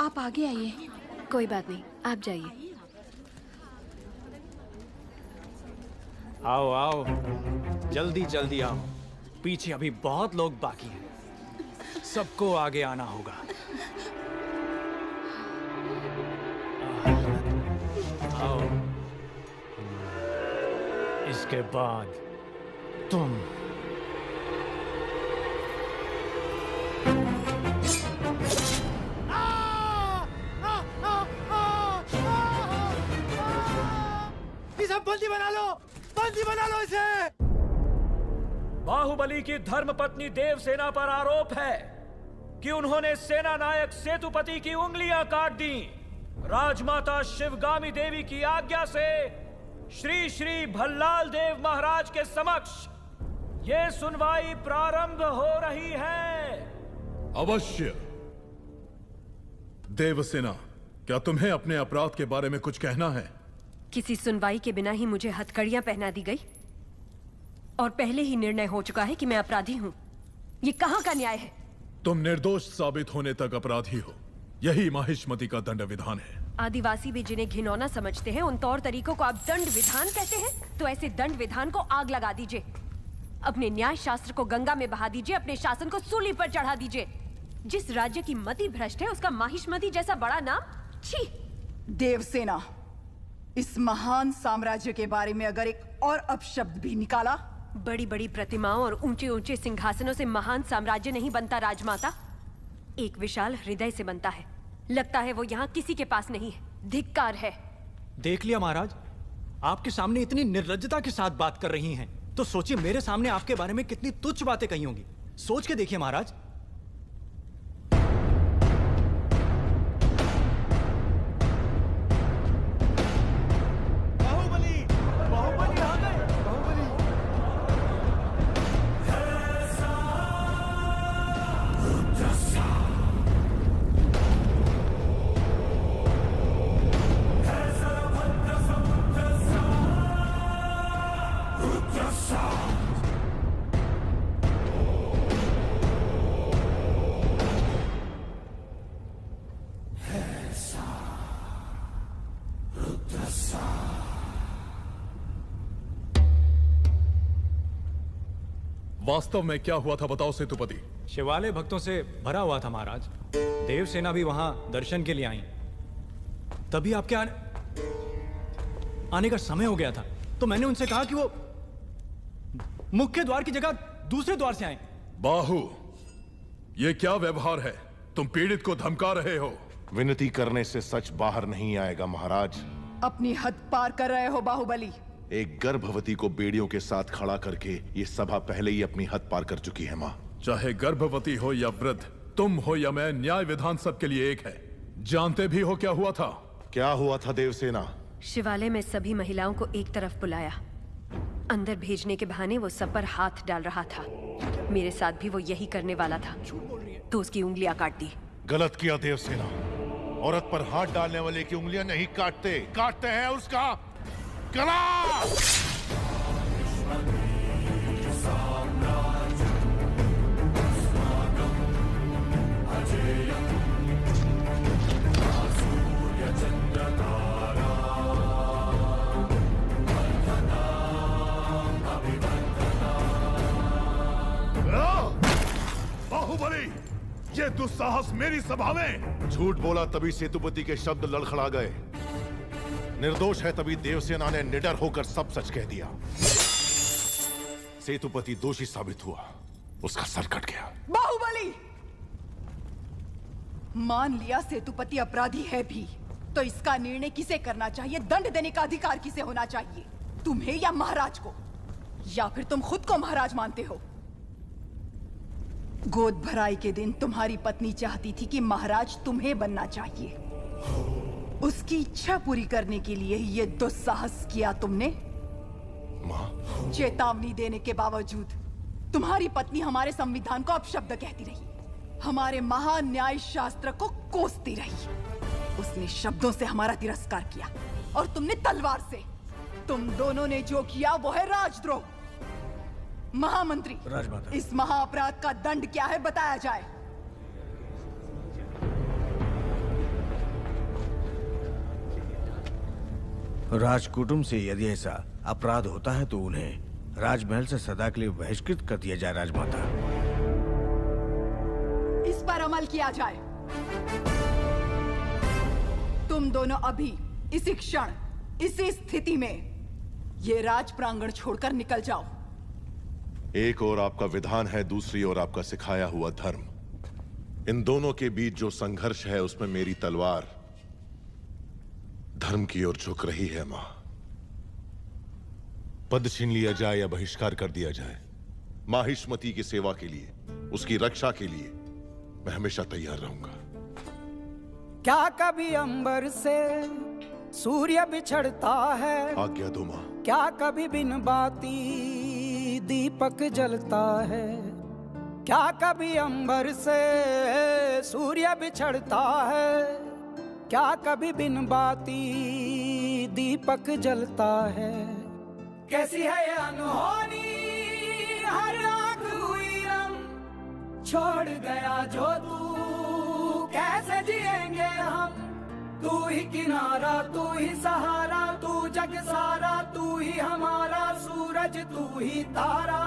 आप आगे आइए। कोई बात नहीं, आप जाइए। आओ आओ, जल्दी जल्दी आओ, पीछे अभी बहुत लोग बाकी हैं, सबको आगे आना होगा। आओ, इसके बाद तुम। इसे बंदी बना लो, बंदी बना लो इसे। बाहुबली की धर्मपत्नी देवसेना पर आरोप है कि उन्होंने सेना नायक सेतुपति की उंगलियां काट दी। राजमाता शिवगामी देवी की आज्ञा से श्री श्री भल्लाल देव महाराज के समक्ष ये सुनवाई प्रारंभ हो रही है। अवश्य। देवसेना, क्या तुम्हें अपने अपराध के बारे में कुछ कहना है? किसी सुनवाई के बिना ही मुझे हथकड़ियां पहना दी गई और पहले ही निर्णय हो चुका है कि मैं अपराधी हूं। ये कहां का न्याय है? तुम निर्दोष साबित होने तक अपराधी हो, यही माहिष्मति का दंड विधान है। आदिवासी भी जिन्हें घिनौना समझते हैं, उन तौर तरीकों को आप दंड विधान कहते हैं? तो ऐसे दंड विधान को आग लगा दीजिए, अपने न्याय शास्त्र को गंगा में बहा दीजिए, अपने शासन को सूली पर चढ़ा दीजिए। जिस राज्य की मति भ्रष्ट है उसका माहिष्मति जैसा बड़ा नाम? छी! देवसेना, इस महान साम्राज्य के बारे में अगर एक और अपशब्द भी निकाला। बड़ी बड़ी प्रतिमाओं और ऊंचे ऊंचे सिंहासनों से महान साम्राज्य नहीं बनता राजमाता, एक विशाल हृदय से बनता है। लगता है वो यहाँ किसी के पास नहीं है। धिक्कार है। देख लिया महाराज, आपके सामने इतनी निर्लज्जता के साथ बात कर रही हैं, तो सोचिए मेरे सामने आपके बारे में कितनी तुच्छ बातें कही होंगी। सोच के देखिए महाराज। वास्तव में क्या हुआ था बताओ सेतुपति। शिवालय भक्तों से भरा हुआ था महाराज। देवसेना भी वहां दर्शन के लिए आई, तभी आपके आने का समय हो गया था। तो मैंने उनसे कहा कि वो मुख्य द्वार की जगह दूसरे द्वार से आए। बाहु, ये क्या व्यवहार है? तुम पीड़ित को धमका रहे हो। विनती करने से सच बाहर नहीं आएगा महाराज। अपनी हद पार कर रहे हो बाहुबली। एक गर्भवती को बेड़ियों के साथ खड़ा करके ये सभा पहले ही अपनी हद पार कर चुकी है। मां, चाहे गर्भवती हो या वृद्ध, तुम हो या मैं, न्याय विधान सबके लिए एक है। जानते भी हो क्या हुआ था? क्या हुआ था देवसेना? शिवालय में सभी महिलाओं को एक तरफ बुलाया, अंदर भेजने के बहाने वो सब पर हाथ डाल रहा था। मेरे साथ भी वो यही करने वाला था, तो उसकी उंगलियां काट दी। गलत किया देवसेना। औरत पर हाथ डालने वाले की उंगलियां नहीं काटते, काटते हैं उसका गला। बाहुबली, ये दुस्साहस मेरी सभा में। झूठ बोला तभी सेतुपति के शब्द लड़खड़ा गए। निर्दोष है तभी देवसेना ने निडर होकर सब सच कह दिया। सेतुपति दोषी साबित हुआ, उसका सर कट गया। बाहुबली, मान लिया सेतुपति अपराधी है भी, तो इसका निर्णय किसे करना चाहिए? दंड देने का अधिकार किसे होना चाहिए? तुम्हें या महाराज को? या फिर तुम खुद को महाराज मानते हो? गोद भराई के दिन तुम्हारी पत्नी चाहती थी कि महाराज तुम्हें बनना चाहिए। उसकी इच्छा पूरी करने के लिए ये दुस्साहस किया तुमने। मां, चेतावनी देने के बावजूद तुम्हारी पत्नी हमारे संविधान को अपशब्द कहती रही, हमारे महान न्याय शास्त्र को कोसती रही। उसने शब्दों से हमारा तिरस्कार किया और तुमने तलवार से। तुम दोनों ने जो किया वो है राजद्रोह। महामंत्री, इस महाअपराध का दंड क्या है बताया जाए। राजकुटुंब से यदि ऐसा अपराध होता है तो उन्हें राजमहल से सदा के लिए बहिष्कृत कर दिया जाए राजमाता। इस पर अमल किया जाए। तुम दोनों अभी इसी क्षण इसी स्थिति में ये राज प्रांगण छोड़कर निकल जाओ। एक ओर आपका विधान है, दूसरी ओर आपका सिखाया हुआ धर्म। इन दोनों के बीच जो संघर्ष है उसमें मेरी तलवार धर्म की ओर झुक रही है। मां, पद छीन लिया जाए या बहिष्कार कर दिया जाए, माहिष्मती की सेवा के लिए, उसकी रक्षा के लिए मैं हमेशा तैयार रहूंगा। क्या कभी अंबर से सूर्य बिछड़ता है? आज्ञा दो मां। क्या कभी बिन बाती दीपक जलता है? क्या कभी अंबर से सूर्य बिछड़ता है? क्या कभी बिन बाती दीपक जलता है? कैसी है ये अनहोनी, हर आंख हुई रम, छोड़ गया जो तू, कैसे जिएंगे हम? तू ही किनारा, तू ही सहारा, तू जग सारा, तू ही हमारा सूरज, तू ही तारा।